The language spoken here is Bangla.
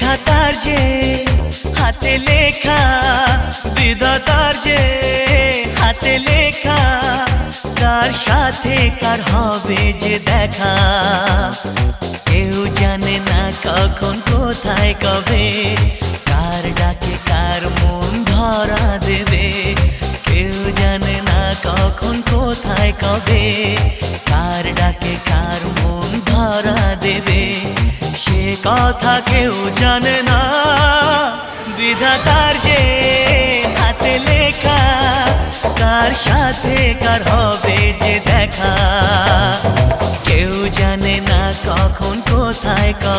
বিধাতার যে হাতে লেখা, বিধাতার যে হাতে লেখা, কার সাথে কার হবে যে দেখা। কেউ জানে না কখন কোথায় কবে, কার ডাকে কার মন ধরা দেবে। কেউ জানে না কখন কোথায় কবে, কার ডাকে কার মন ধরা দেবে। সে কথা কেউ জানে না, বিধাতার যে হাতে লেখা, কার সাথে কার হবে যে দেখা। কেউ জানে না কখন কোথায় কবে।